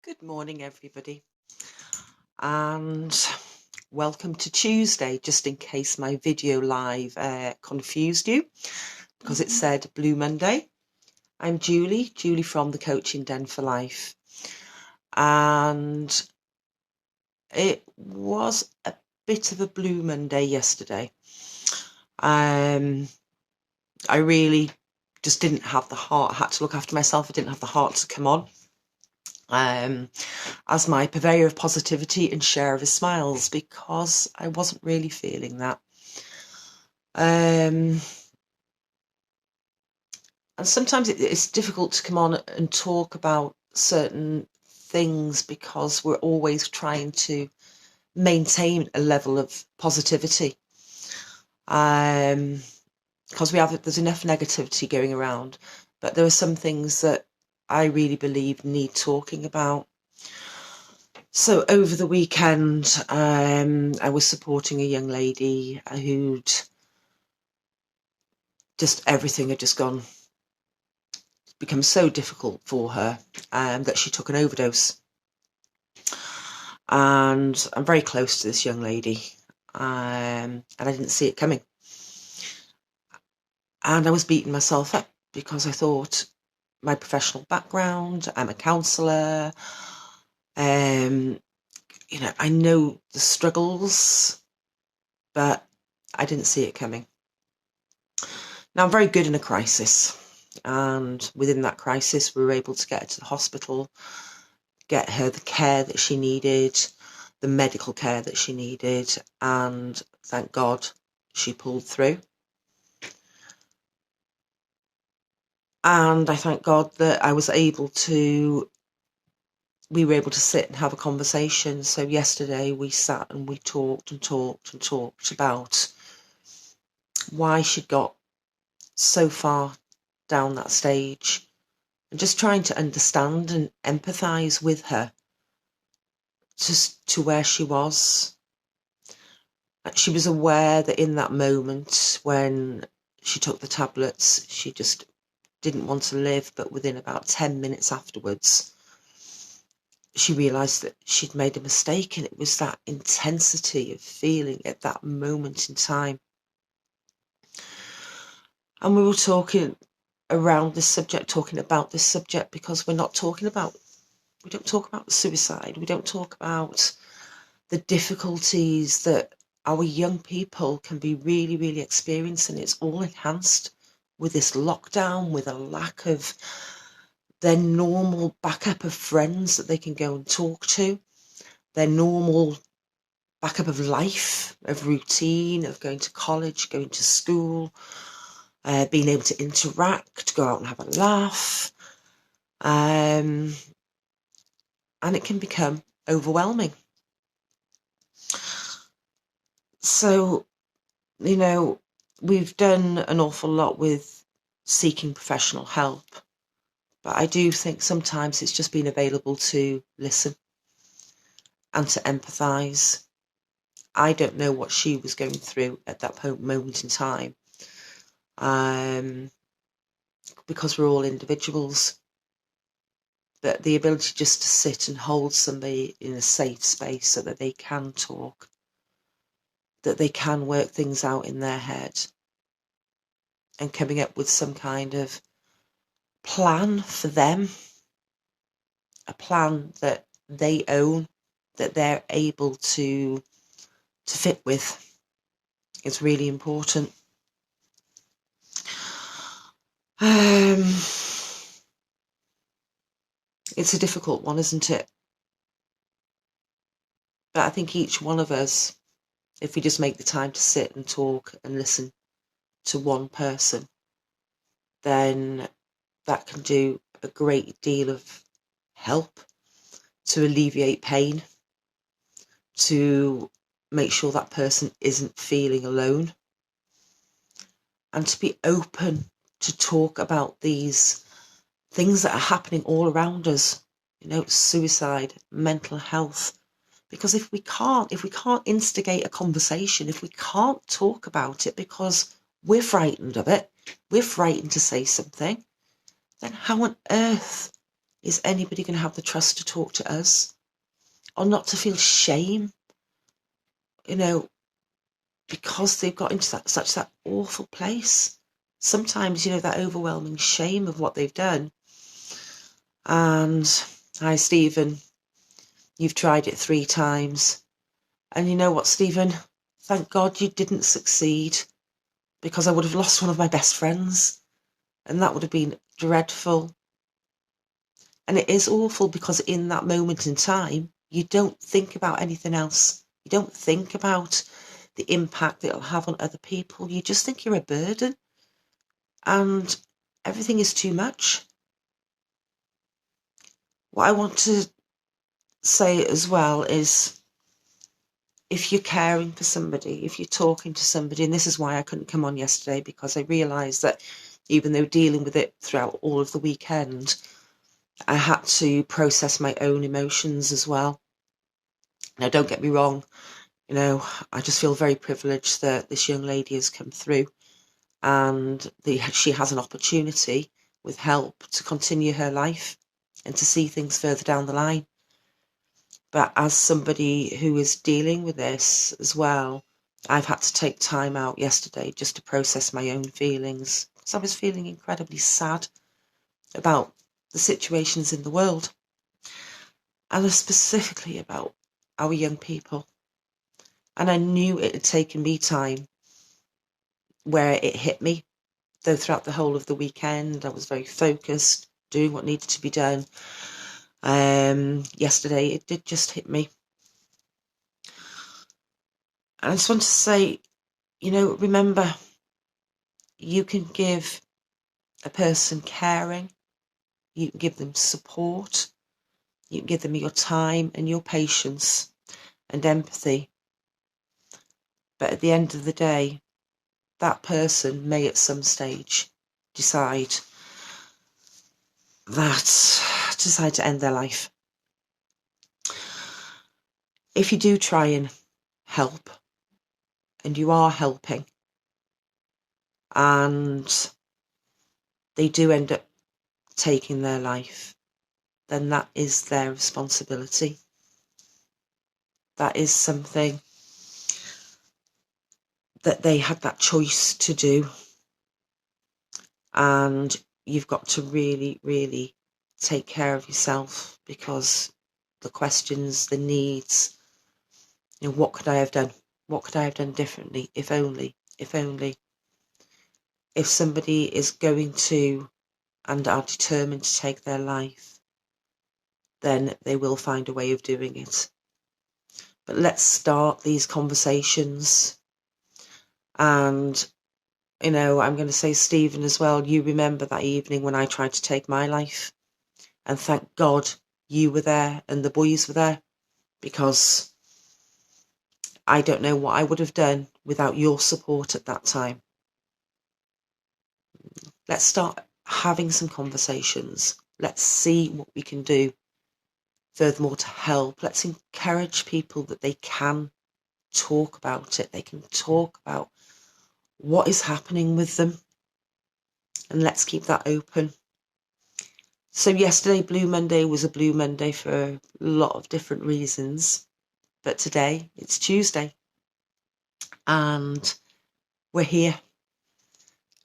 Good morning, everybody, and welcome to Tuesday, just in case my video live confused you, because it said Blue Monday. I'm Julie from the Coaching Den for Life, and it was a bit of a Blue Monday yesterday. I really just didn't have the heart. I had to look after myself. I didn't have the heart to come on. As my purveyor of positivity and share of his smiles, because I wasn't really feeling that. And sometimes it's difficult to come on and talk about certain things because we're always trying to maintain a level of positivity. Because there's enough negativity going around, but there are some things that I really believe need talking about. So over the weekend, I was supporting a young lady who'd just, everything had just become so difficult for her that she took an overdose. And I'm very close to this young lady, and I didn't see it coming. And I was beating myself up because I thought, my professional background, I'm a counsellor, I know the struggles, but I didn't see it coming. Now, I'm very good in a crisis, and within that crisis, we were able to get her to the hospital, get her the care that she needed, the medical care that she needed, and thank God she pulled through. And I thank God that we were able to sit and have a conversation. So yesterday we sat and we talked about why she'd got so far down that stage, and just trying to understand and empathise with her to where she was. She was aware that in that moment when she took the tablets, she just didn't want to live, but within about 10 minutes afterwards, she realised that she'd made a mistake, and it was that intensity of feeling at that moment in time. And we were talking about this subject because we don't talk about suicide. We don't talk about the difficulties that our young people can be really, really experiencing. It's all enhanced with this lockdown, with a lack of their normal backup of friends that they can go and talk to, their normal backup of life, of routine, of going to college, going to school, being able to interact, go out and have a laugh. And it can become overwhelming. So, we've done an awful lot with seeking professional help, but I do think sometimes it's just been available to listen and to empathise. I don't know what she was going through at that moment in time, because we're all individuals. But the ability just to sit and hold somebody in a safe space so that they can talk, that they can work things out in their head, and coming up with some kind of plan for them, a plan that they own, that they're able to fit with, is really important. It's a difficult one, isn't it? But I think each one of us, if we just make the time to sit and talk and listen to one person, then that can do a great deal of help to alleviate pain, to make sure that person isn't feeling alone, and to be open to talk about these things that are happening all around us, suicide, mental health. Because if we can't instigate a conversation, if we can't talk about it because we're frightened of it, we're frightened to say something, then how on earth Is anybody going to have the trust to talk to us, or not to feel shame, because they've got into that awful place? Sometimes, that overwhelming shame of what they've done. And hi, Stephen, you've tried it 3 times. And you know what, Stephen? Thank God you didn't succeed, because I would have lost one of my best friends, and that would have been dreadful. And it is awful, because in that moment in time, you don't think about anything else. You don't think about the impact that it'll have on other people. You just think you're a burden, and everything is too much. What I want to say as well is, if you're caring for somebody, if you're talking to somebody, and this is why I couldn't come on yesterday, because I realised that even though dealing with it throughout all of the weekend, I had to process my own emotions as well. Now, don't get me wrong, I just feel very privileged that this young lady has come through, and she has an opportunity with help to continue her life and to see things further down the line. But as somebody who is dealing with this as well, I've had to take time out yesterday just to process my own feelings, because I was feeling incredibly sad about the situations in the world, and specifically about our young people. And I knew it had taken me time where it hit me, though throughout the whole of the weekend I was very focused, doing what needed to be done. Yesterday it did just hit me. And I just want to say, remember, you can give a person caring, you can give them support, you can give them your time and your patience and empathy. But at the end of the day, that person may at some stage decide to end their life. If you do try and help, and you are helping, and they do end up taking their life, then that is their responsibility. That is something that they had that choice to do. And you've got to really, really take care of yourself, because the questions, the needs, what could I have done? What could I have done differently? If only. If somebody is going to and are determined to take their life, then they will find a way of doing it. But let's start these conversations. And, I'm going to say, Stephen, as well, you remember that evening when I tried to take my life, and thank God you were there and the boys were there, because I don't know what I would have done without your support at that time. Let's start having some conversations. Let's see what we can do furthermore to help. Let's encourage people that they can talk about it. They can talk about what is happening with them, and let's keep that open. So yesterday, Blue Monday, was a Blue Monday for a lot of different reasons, but today it's Tuesday, and we're here,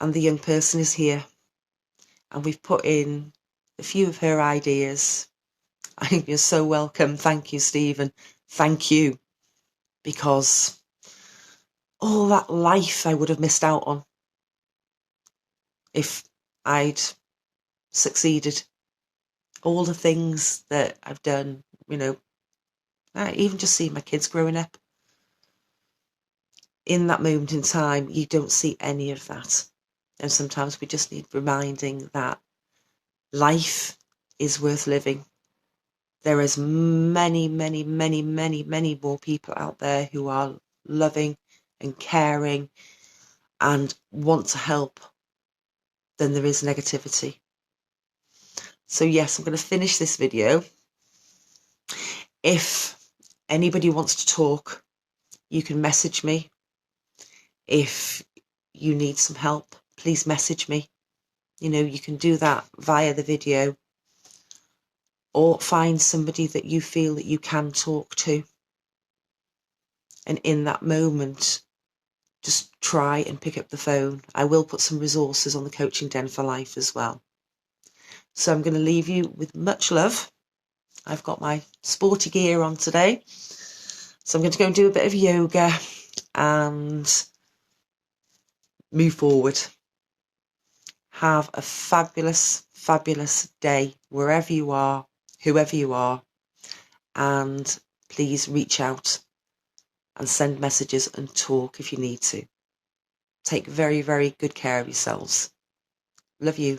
and the young person is here, and we've put in a few of her ideas. I think you're so welcome. Thank you, Stephen. Thank you, because all that life I would have missed out on if I'd succeeded. All the things that I've done, even just seeing my kids growing up. In that moment in time, you don't see any of that. And sometimes we just need reminding that life is worth living. There is many, many, many, many, many more people out there who are loving and caring and want to help than there is negativity. So yes, I'm going to finish this video. If anybody wants to talk, you can message me. If you need some help, please message me. You can do that via the video. or find somebody that you feel that you can talk to. And in that moment, just try and pick up the phone. I will put some resources on the Coaching Den for Life as well. So I'm going to leave you with much love. I've got my sporty gear on today. So I'm going to go and do a bit of yoga and move forward. Have a fabulous, fabulous day wherever you are, whoever you are. And please reach out and send messages and talk if you need to. Take very, very good care of yourselves. Love you.